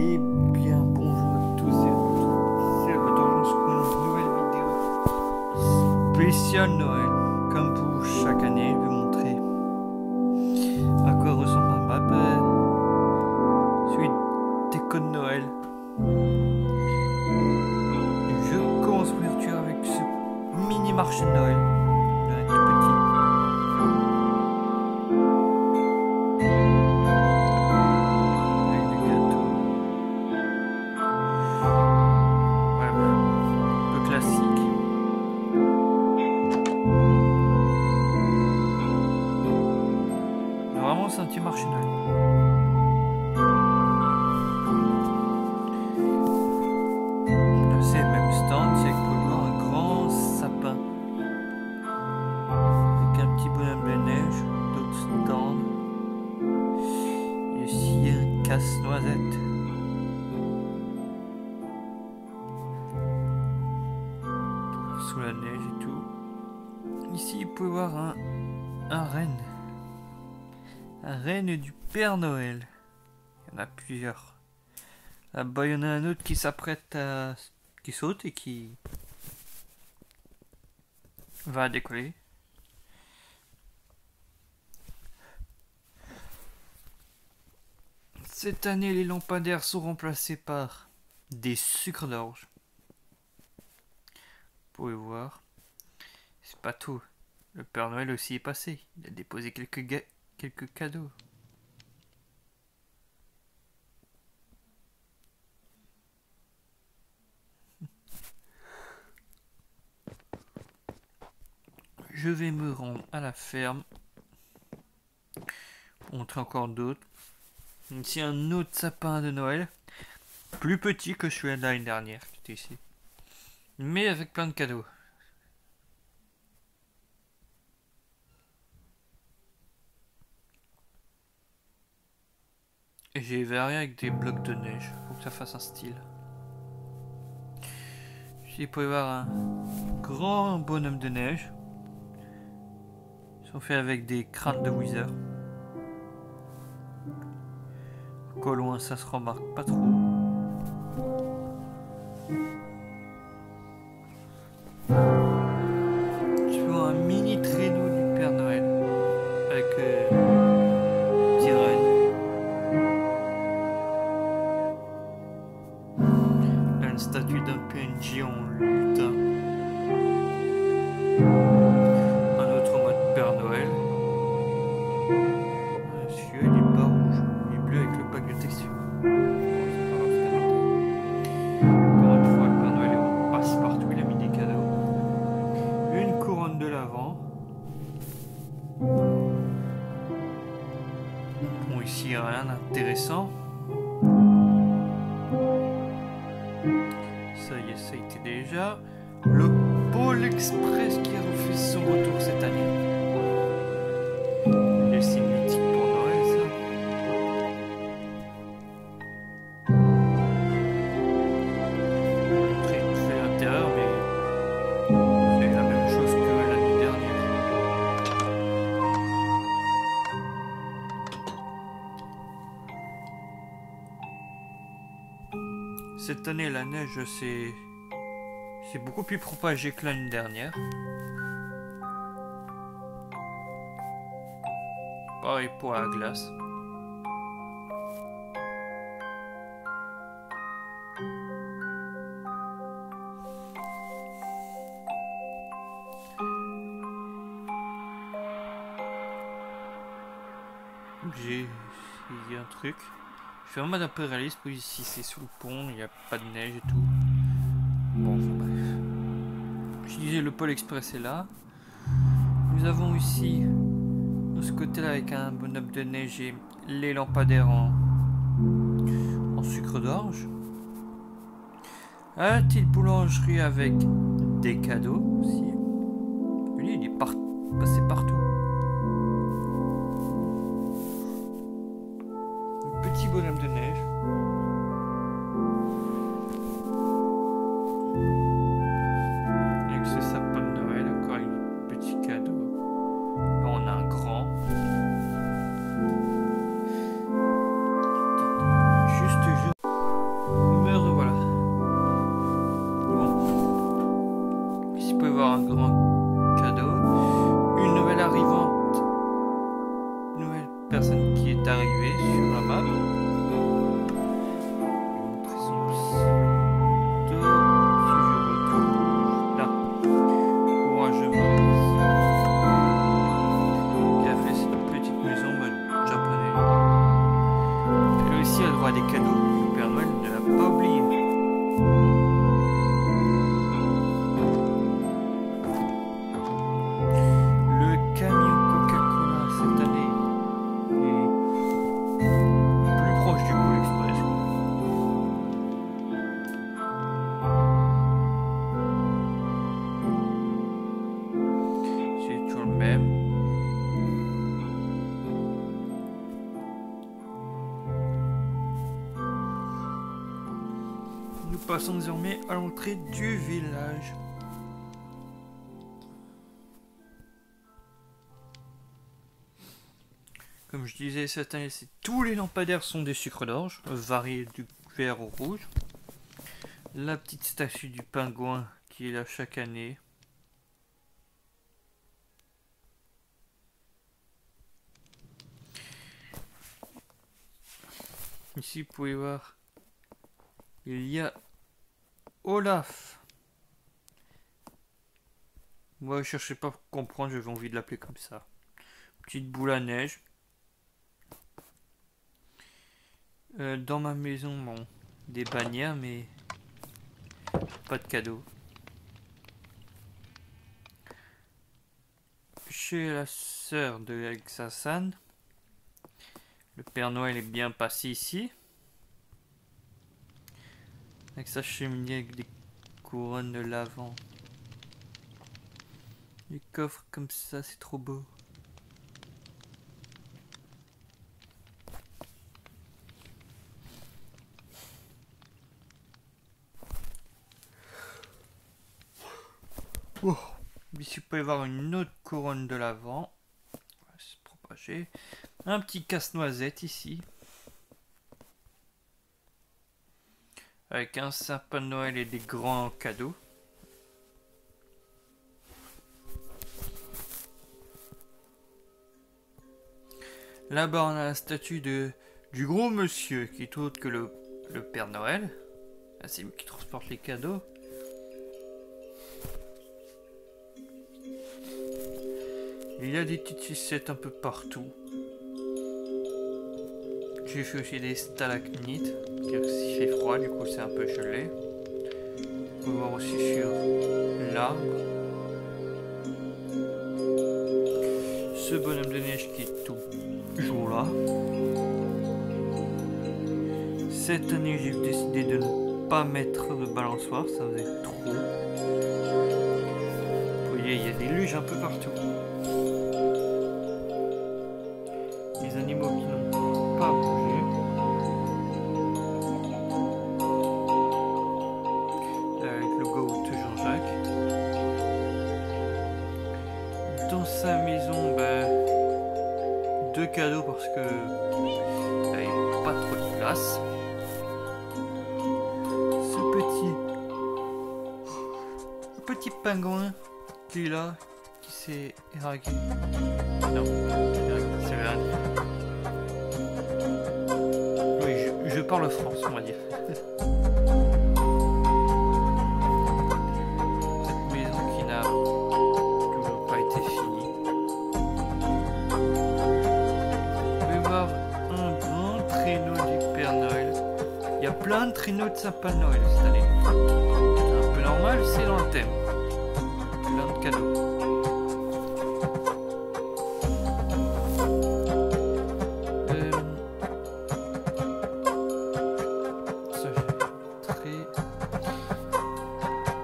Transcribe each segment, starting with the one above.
Eh bien, bonjour à tous et à toutes. C'est Redorance pour une nouvelle vidéo spéciale Noël. Comme pour chaque année, je vais vous montrer à quoi ressemble ma map. Celui déco de Noël. Je commence l'ouverture avec ce mini marché de Noël. Il est tout petit. Vraiment, c'est un petit marché Noël. C'est le même stand, c'est pour voir un grand sapin avec un petit bonhomme de neige, d'autres stands. Et aussi un casse-noisette. Sous la neige et tout. Ici, vous pouvez voir un renne. Un renne du Père Noël. Il y en a plusieurs. Là-bas, il y en a un autre qui s'apprête à... qui saute et qui va décoller. Cette année, les lampadaires sont remplacés par des sucres d'orge. Vous pouvez voir. C'est pas tout. Le Père Noël aussi est passé. Il a déposé quelques cadeaux. Je vais me rendre à la ferme pour montrer encore d'autres. Ici un autre sapin de Noël, plus petit que celui de l'année dernière qui était ici, mais avec plein de cadeaux. Et j'ai varié avec des blocs de neige pour que ça fasse un style. Ici vous pouvez voir un grand bonhomme de neige. Ils sont faits avec des crânes de Wither. Qu'au loin ça se remarque pas trop. Tu vois un mini traîneau du Père Noël avec petit renne. Là, une statue d'un PNJ en lutin. Un autre en mode Père Noël. Celui-là il est pas rouge, il est bleu avec le pack de texture. Encore une fois, le Père Noël passe partout, il a mis des cadeaux. Une couronne de l'Avent. Bon, ici rien d'intéressant. Ça y est, ça a été déjà. Le Pôle Express qui a refait son retour cette année. Et c'est mythique pour Noël, ça. Montrer vite fait l'intérieur, mais c'est la même chose que l'année dernière. Cette année, la neige, c'est beaucoup plus propagé que l'année dernière. Pareil pour la glace. J'ai essayé un truc. Je fais un mode un peu réaliste, puis ici c'est sous le pont, il n'y a pas de neige et tout. Bon, enfin, bref. Je disais, le Pôle Express est là. Nous avons ici, de ce côté-là, avec un bonhomme de neige et les lampadaires en sucre d'orge. La petite boulangerie avec des cadeaux aussi. Lui, il est passé partout. Un petit bonhomme de neige. Avec ce sapin de Noël, encore avec des petits cadeaux. Là, on a un grand. Juste cadeau. Le Père Noël ne l'a pas oublié. Le camion Coca-Cola cette année est plus proche du Pôle Express. C'est toujours le même. Nous passons désormais à l'entrée du village. Comme je disais, cette année, tous les lampadaires sont des sucres d'orge, variés du vert au rouge. La petite statue du pingouin qui est là chaque année. Ici, vous pouvez voir, il y a Olaf. Moi, je cherchais pas à comprendre, j'avais envie de l'appeler comme ça. Petite boule à neige. Dans ma maison, bon, des bannières, mais pas de cadeaux. Chez la sœur de Exasan, le Père Noël est bien passé ici. Avec sa cheminée avec des couronnes de l'avant. Les coffres comme ça, c'est trop beau. Oh. Ici, vous pouvez voir une autre couronne de l'avant. On va se propager. Un petit casse-noisette ici. Avec un sapin de Noël et des grands cadeaux. Là-bas, on a la statue du gros monsieur qui est autre que le Père Noël. Là, c'est lui qui transporte les cadeaux. Il y a des petites sucettes un peu partout. J'ai fait aussi des stalagmites. S'il fait froid, du coup, c'est un peu gelé. On peut voir aussi sur l'arbre. Ce bonhomme de neige qui est tout jour là. Cette année, j'ai décidé de ne pas mettre de balançoire, ça faisait trop. Vous voyez, il y a des luges un peu partout. Les animaux qui n'ont pas bougé. Avec le goût de Jean-Jacques. Dans sa maison, deux cadeaux parce que il n'y a pas trop de place. Ce petit pingouin qui est là, qui s'est éragué. Non, c'est vrai. Oui, je parle France, on va dire. Cette maison qui n'a toujours pas été finie. Vous pouvez voir un grand traîneau du Père Noël. Il y a plein de traîneaux de sapin de Noël cette année. C'est un peu normal, c'est dans le thème. Plein de cadeaux.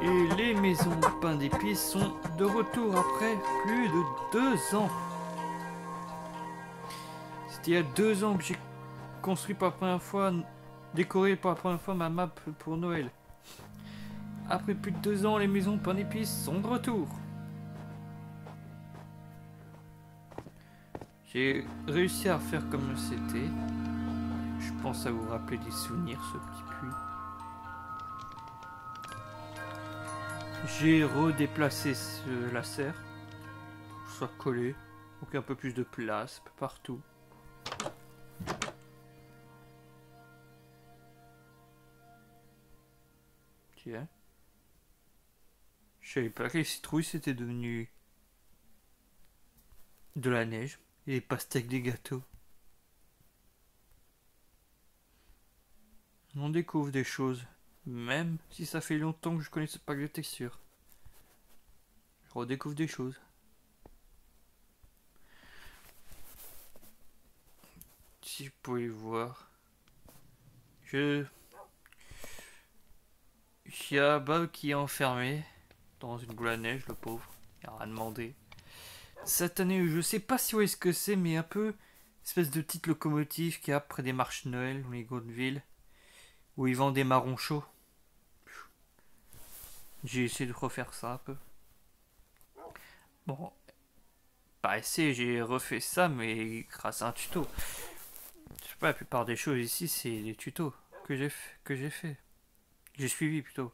Et les maisons de pain d'épices sont de retour après plus de 2 ans. C'était il y a 2 ans que j'ai construit pour la première fois, décoré pour la première fois ma map pour Noël. Après plus de 2 ans, les maisons de pain d'épices sont de retour. J'ai réussi à faire comme c'était. Je pense à vous rappeler des souvenirs, ce petit puits. J'ai redéplacé la serre pour que ce soit collé, donc un peu plus de place un peu partout. Tiens. Je savais pas que les citrouilles c'était devenu de la neige et les pastèques des gâteaux. On découvre des choses. Même si ça fait longtemps que je connaissais pas les textures. Je redécouvre des choses. Si vous pouvez voir. Il y a Bob qui est enfermé dans une boule à neige, le pauvre. Il a rien demandé. Cette année, je sais pas si vous voyez ce que c'est, mais un peu espèce de petite locomotive qu'il y a près des marches de Noël dans les grandes villes, où ils vendent des marrons chauds. J'ai essayé de refaire ça un peu. Bon, pas essayé, j'ai refait ça, mais grâce à un tuto. Je sais pas, la plupart des choses ici, c'est des tutos que j'ai fait. J'ai suivi plutôt.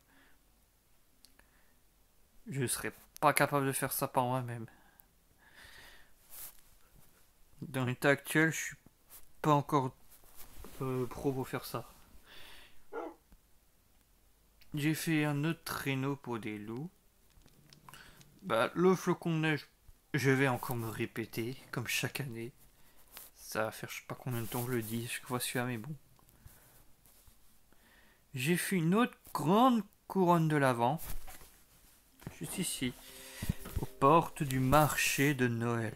Je serais pas capable de faire ça par moi-même. Dans l'état actuel, je suis pas encore pro pour faire ça. J'ai fait un autre traîneau pour des loups. Bah, le flocon de neige, je vais encore me répéter, comme chaque année. Ça va faire je sais pas combien de temps je le dis, chaque fois celui-là, mais bon. J'ai fait une autre grande couronne de l'Avent. Juste ici. Aux portes du marché de Noël.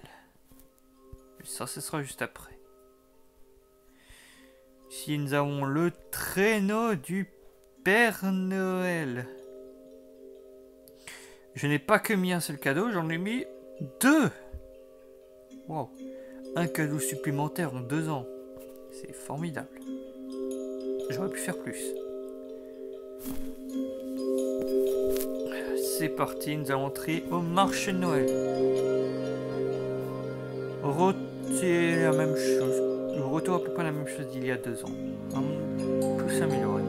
Et ça, ce sera juste après. Ici, nous avons le traîneau du Père Noël. Je n'ai pas que mis un seul cadeau, j'en ai mis 2. Wow. Un cadeau supplémentaire en 2 ans. C'est formidable. J'aurais pu faire plus. C'est parti, nous allons entrer au marché de Noël. C'est la même chose. Le retour à peu près la même chose d'il y a 2 ans. Plus amélioré.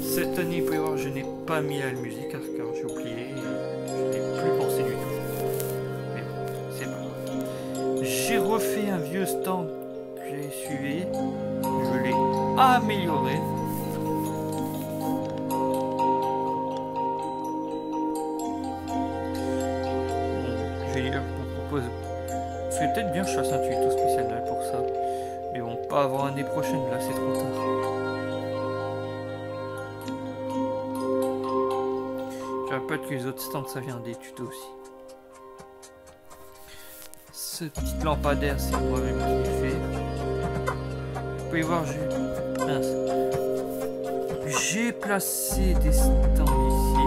Cette année, vous pouvez voir, je n'ai pas mis la musique car j'ai oublié. Je n'ai plus pensé du tout. Mais bon, c'est pas grave. J'ai refait un vieux stand que j'ai suivi. Je l'ai amélioré. Je ferais peut-être bien que je fasse un tuto spécial Noël pour ça. Mais bon, pas avant l'année prochaine, là c'est trop tard. Je répète que les autres stands ça vient des tutos aussi. Ce petit lampadaire, c'est moi-même qui l'ai fait. Vous pouvez voir, j'ai placé des stands ici.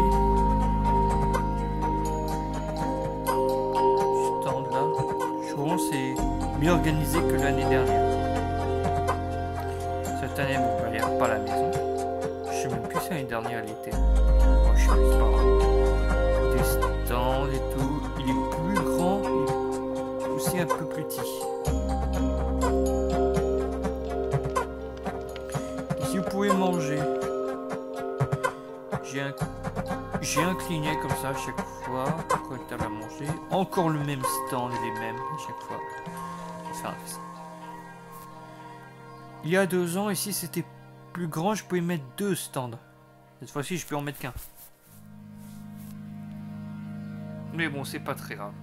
C'est mieux organisé que l'année dernière. Cette année, bon, il n'y a pas la maison. Je sais même plus si l'année dernière elle était. Oh, je sais pas. Des stands et tout. Il est plus grand, il est aussi un peu plus petit. Ici, vous pouvez manger. J'ai incliné comme ça à chaque fois pour être à manger. Encore le même stand, les mêmes à chaque fois. Enfin, il y a 2 ans, ici c'était plus grand, je pouvais mettre 2 stands. Cette fois-ci, je peux en mettre qu'un. Mais bon, c'est pas très grave.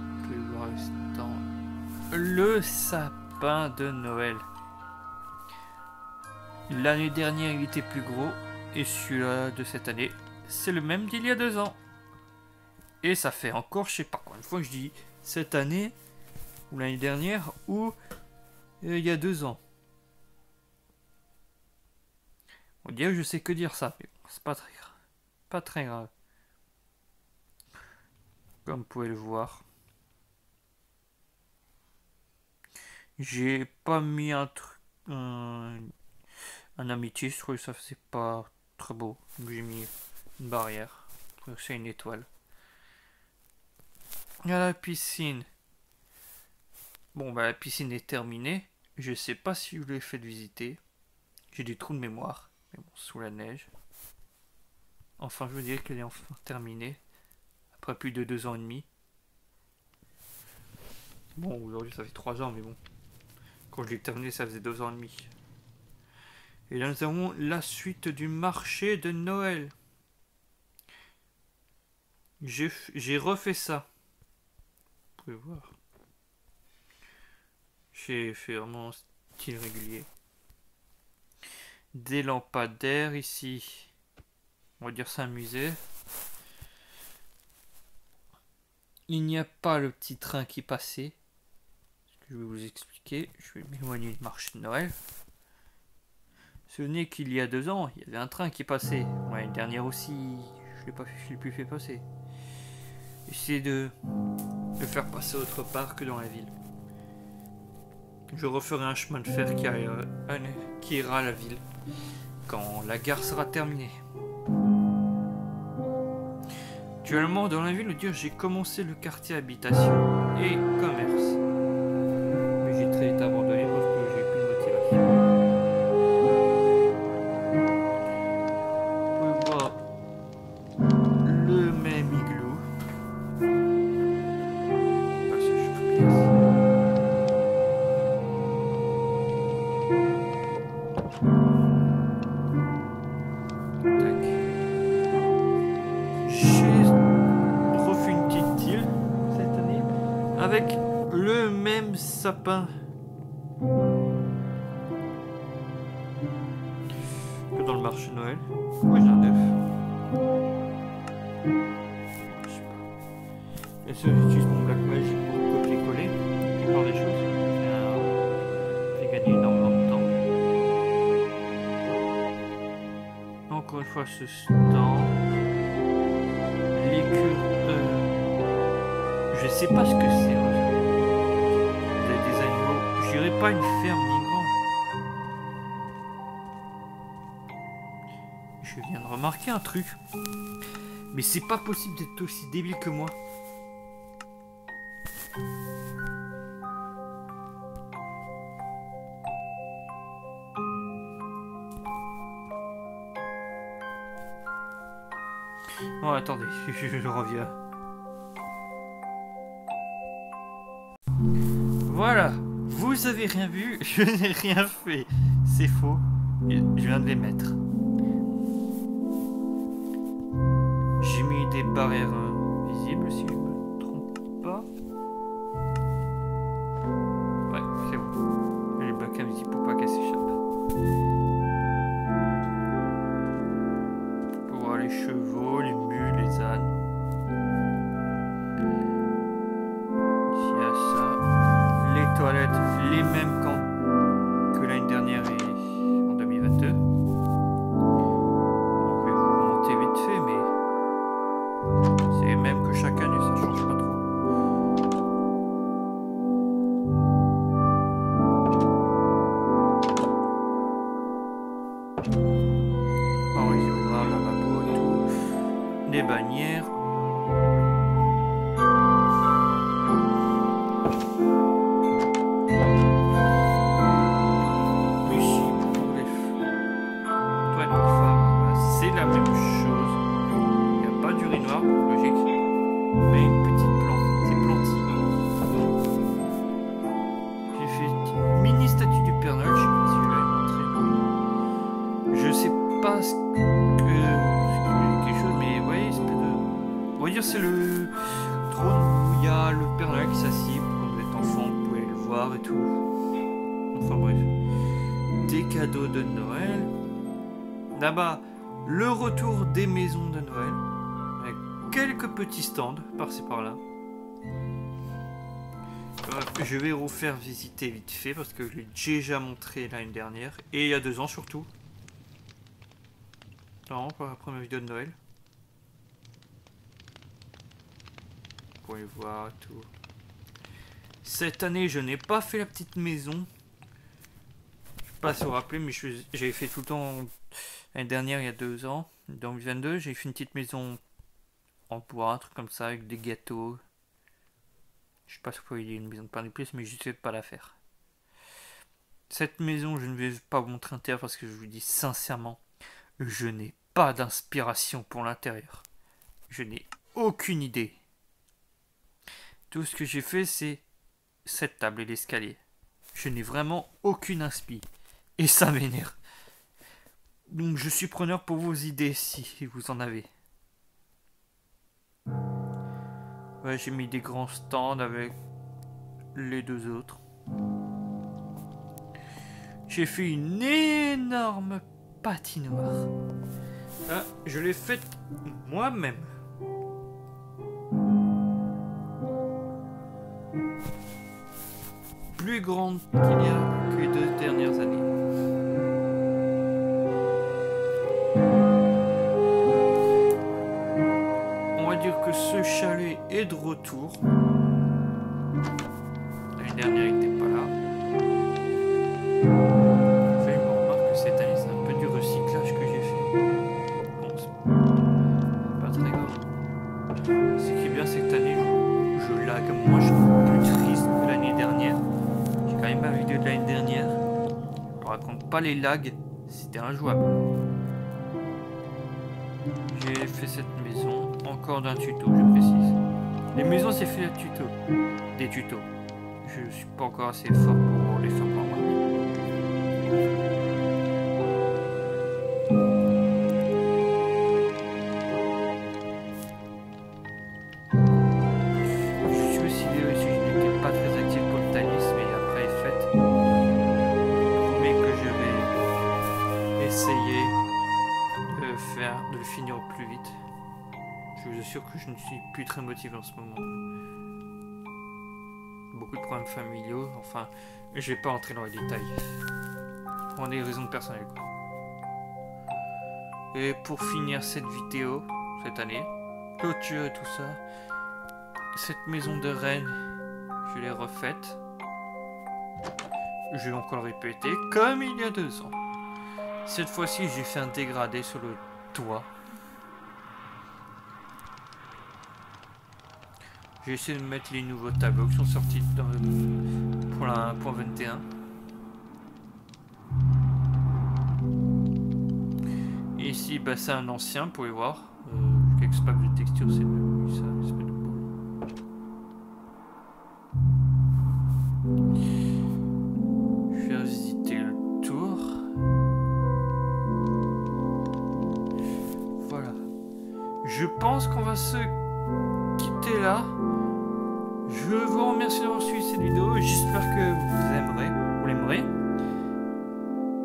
Vous pouvez voir le stand. Le sapin de Noël. L'année dernière, il était plus gros. Et celui-là de cette année, c'est le même d'il y a 2 ans. Et ça fait encore, je sais pas combien de fois que je dis cette année, ou l'année dernière, ou il y a 2 ans. On dirait que je sais que dire ça, mais c'est pas très grave. Pas très grave. Comme vous pouvez le voir. J'ai pas mis un truc... un amitié, je trouve que ça faisait pas très beau. Donc j'ai mis une barrière. C'est une étoile. Il y a la piscine. Bon, bah la piscine est terminée. Je sais pas si je l'ai fait visiter. J'ai des trous de mémoire. Mais bon, sous la neige. Enfin, je veux dire qu'elle est enfin terminée. Après plus de 2 ans et demi. Bon, aujourd'hui ça fait 3 ans, mais bon. Quand je l'ai terminé, ça faisait 2 ans et demi. Et là, nous avons la suite du marché de Noël. J'ai refait ça. pouvez voir. J'ai fait vraiment style régulier. Des lampadaires ici. On va dire c'est un musée. Il n'y a pas le petit train qui passait. Je vais vous expliquer. Je vais m'éloigner du marché de Noël. Souvenez qu'il y a 2 ans, il y avait un train qui passait. Ouais, une dernière aussi, je l'ai plus fait passer. J'essaie de le faire passer autre part que dans la ville. Je referai un chemin de fer qui ira à la ville quand la gare sera terminée. Actuellement, dans la ville, j'ai commencé le quartier habitation et commerce. Mais j'ai très vite abandonné parce que j'ai plus de motivation. Vous pouvez voir le même igloo. Avec le même sapin que dans le marché de Noël. Pourquoi j'ai un œuf? Je sais pas. Bien sûr, j'utilise mon Black Magic pour copier-coller la plupart des choses. Ça fait gagner énormément de temps. Encore une fois, ce stand. Je sais pas ce que c'est. Des animaux. Je dirais pas une ferme ni grange. Je viens de remarquer un truc. Mais c'est pas possible d'être aussi débile que moi. Oh, attendez, je reviens. Voilà, vous avez rien vu, je n'ai rien fait. C'est faux, je viens de les mettre. J'ai mis des barrières visibles, si je ne me trompe pas. Ouais, c'est bon. Les blocs invisibles pour pas qu'elles s'échappent. Pour voir les chevaux, les mules, les ânes. Ici, il y a ça. Les toilettes, les mêmes que l'année dernière et en 2022. Je vais vous remonter vite fait, mais c'est les mêmes que chaque année, ça change pas trop. Oh, les urinoirs, lavabo, tout. Des bannières. C'est le trône où il y a le Père Noël qui s'assied. Quand vous êtes enfant, vous pouvez le voir et tout. Enfin bref. Des cadeaux de Noël. Là-bas, le retour des maisons de Noël. Avec quelques petits stands par-ci par-là. Je vais vous faire visiter vite fait parce que je l'ai déjà montré l'année dernière. Et il y a 2 ans surtout. Non, pas la première vidéo de Noël. Vous pouvez voir tout. Cette année, je n'ai pas fait la petite maison. Je ne sais pas si vous vous rappelez, mais j'avais fait tout le temps l'année dernière, il y a 2 ans. Dans 2022, j'ai fait une petite maison en bois, un truc comme ça, avec des gâteaux. Je sais pas si vous voyez une maison de pain de plus, mais je ne sais pas la faire. Cette maison, je ne vais pas vous montrer l'intérieur parce que je vous dis sincèrement, je n'ai pas d'inspiration pour l'intérieur. Je n'ai aucune idée. Tout ce que j'ai fait, c'est cette table et l'escalier. Je n'ai vraiment aucune inspi. Et ça m'énerve. Donc je suis preneur pour vos idées si vous en avez. Ouais, j'ai mis des grands stands avec les deux autres. J'ai fait une énorme patinoire. Ah, je l'ai faite moi-même. Plus grande qu'il y a que les 2 dernières années. On va dire que ce chalet est de retour. L'année dernière, il n'était pas là. Je me remarque que cette année, c'est un peu du recyclage que j'ai fait. Bon, c'est pas très grave. Ce qui est bien cette année, je lag. Moi, je suis plus triste que l'année dernière. J'ai quand même ma vidéo de l'année dernière. Je raconte pas les lags, c'était injouable. J'ai fait cette maison, encore d'un tuto, je précise. Les maisons, c'est fait de tuto. Des tutos. Je suis pas encore assez fort pour les faire par moi. Je suis aussi je n'étais pas très actif pour le tennis, mais après fête, je promets que je vais essayer de le finir au plus vite. Je vous assure que je ne suis plus très motivé en ce moment. Beaucoup de problèmes familiaux, enfin, je vais pas entrer dans les détails. Pour des raisons personnelles, quoi. Et pour finir cette vidéo, cette année, clôture et tout ça, cette maison de reine, je l'ai refaite. Je vais encore le répéter, comme il y a 2 ans. Cette fois-ci, j'ai fait un dégradé sur le toit. J'ai essayé de mettre les nouveaux tableaux qui sont sortis pour la 1.21. Et ici, bah, c'est un ancien, vous pouvez voir. Quelques packs de texture, c'est ça, c'est pas de beau. Je vais visiter le tour. Voilà. Je pense qu'on va se quitter là. Je vous remercie d'avoir suivi cette vidéo. J'espère que vous l'aimerez.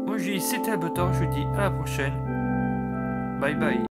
Moi, je dis c'était Albator. Je vous dis à la prochaine. Bye bye.